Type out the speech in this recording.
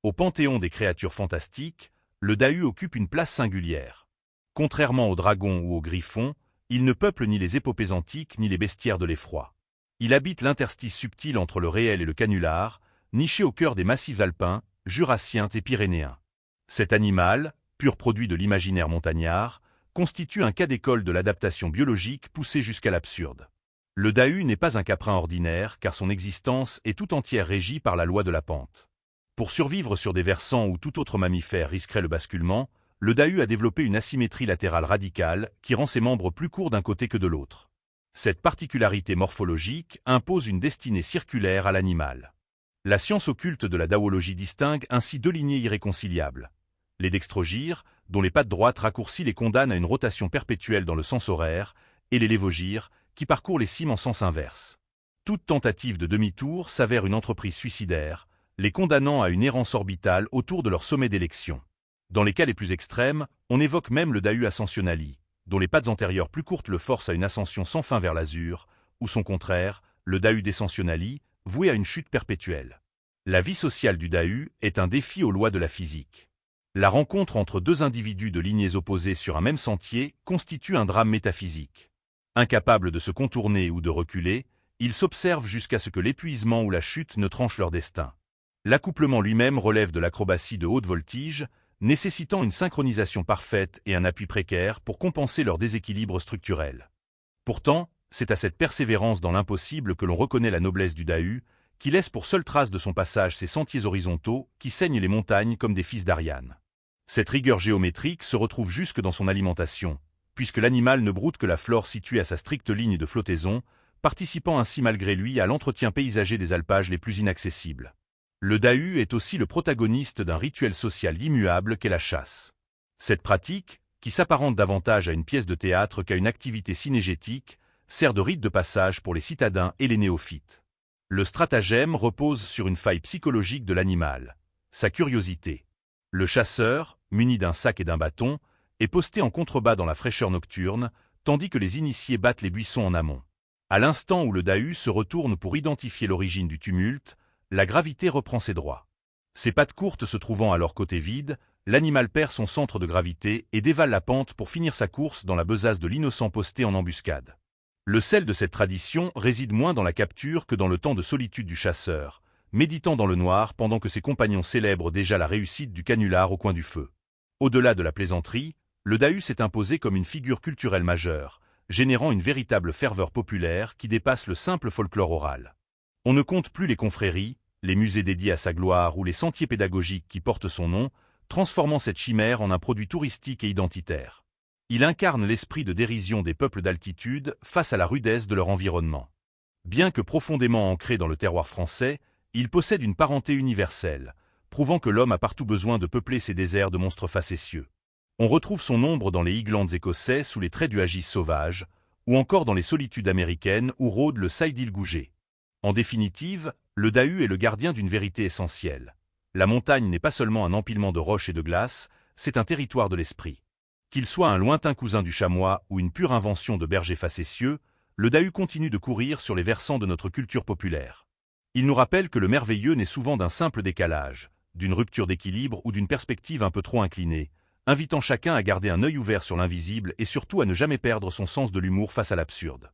Au panthéon des créatures fantastiques, le Dahu occupe une place singulière. Contrairement aux dragons ou aux griffons, il ne peuple ni les épopées antiques ni les bestiaires de l'effroi. Il habite l'interstice subtil entre le réel et le canular, niché au cœur des massifs alpins, jurassiens et pyrénéens. Cet animal, pur produit de l'imaginaire montagnard, constitue un cas d'école de l'adaptation biologique poussée jusqu'à l'absurde. Le Dahu n'est pas un caprin ordinaire car son existence est tout entière régie par la loi de la pente. Pour survivre sur des versants où tout autre mammifère risquerait le basculement, le Dahu a développé une asymétrie latérale radicale qui rend ses membres plus courts d'un côté que de l'autre. Cette particularité morphologique impose une destinée circulaire à l'animal. La science occulte de la dahologie distingue ainsi deux lignées irréconciliables. Les dextrogyres, dont les pattes droites raccourcies les condamnent à une rotation perpétuelle dans le sens horaire, et les lévogyres, qui parcourent les cimes en sens inverse. Toute tentative de demi-tour s'avère une entreprise suicidaire, les condamnant à une errance orbitale autour de leur sommet d'élection. Dans les cas les plus extrêmes, on évoque même le Dahu ascensionali, dont les pattes antérieures plus courtes le forcent à une ascension sans fin vers l'azur, ou son contraire, le Dahu descensionali, voué à une chute perpétuelle. La vie sociale du Dahu est un défi aux lois de la physique. La rencontre entre deux individus de lignées opposées sur un même sentier constitue un drame métaphysique. Incapables de se contourner ou de reculer, ils s'observent jusqu'à ce que l'épuisement ou la chute ne tranche leur destin. L'accouplement lui-même relève de l'acrobatie de haute voltige, nécessitant une synchronisation parfaite et un appui précaire pour compenser leur déséquilibre structurel. Pourtant, c'est à cette persévérance dans l'impossible que l'on reconnaît la noblesse du Dahu, qui laisse pour seule trace de son passage ces sentiers horizontaux qui saignent les montagnes comme des fils d'Ariane. Cette rigueur géométrique se retrouve jusque dans son alimentation, puisque l'animal ne broute que la flore située à sa stricte ligne de flottaison, participant ainsi malgré lui à l'entretien paysager des alpages les plus inaccessibles. Le Dahu est aussi le protagoniste d'un rituel social immuable qu'est la chasse. Cette pratique, qui s'apparente davantage à une pièce de théâtre qu'à une activité synégétique, sert de rite de passage pour les citadins et les néophytes. Le stratagème repose sur une faille psychologique de l'animal, sa curiosité. Le chasseur, muni d'un sac et d'un bâton, est posté en contrebas dans la fraîcheur nocturne, tandis que les initiés battent les buissons en amont. À l'instant où le Dahu se retourne pour identifier l'origine du tumulte, la gravité reprend ses droits. Ses pattes courtes se trouvant à leur côté vide, l'animal perd son centre de gravité et dévale la pente pour finir sa course dans la besace de l'innocent posté en embuscade. Le sel de cette tradition réside moins dans la capture que dans le temps de solitude du chasseur, méditant dans le noir pendant que ses compagnons célèbrent déjà la réussite du canular au coin du feu. Au-delà de la plaisanterie, le Dahu s'est imposé comme une figure culturelle majeure, générant une véritable ferveur populaire qui dépasse le simple folklore oral. On ne compte plus les confréries, les musées dédiés à sa gloire ou les sentiers pédagogiques qui portent son nom, transformant cette chimère en un produit touristique et identitaire. Il incarne l'esprit de dérision des peuples d'altitude face à la rudesse de leur environnement. Bien que profondément ancré dans le terroir français, il possède une parenté universelle, prouvant que l'homme a partout besoin de peupler ces déserts de monstres facétieux. On retrouve son ombre dans les Highlands écossais sous les traits du hagis sauvage, ou encore dans les solitudes américaines où rôde le saïdil-gougé. En définitive, le Dahu est le gardien d'une vérité essentielle. La montagne n'est pas seulement un empilement de roches et de glace, c'est un territoire de l'esprit. Qu'il soit un lointain cousin du chamois ou une pure invention de bergers facétieux, le Dahu continue de courir sur les versants de notre culture populaire. Il nous rappelle que le merveilleux naît souvent d'un simple décalage, d'une rupture d'équilibre ou d'une perspective un peu trop inclinée, invitant chacun à garder un œil ouvert sur l'invisible et surtout à ne jamais perdre son sens de l'humour face à l'absurde.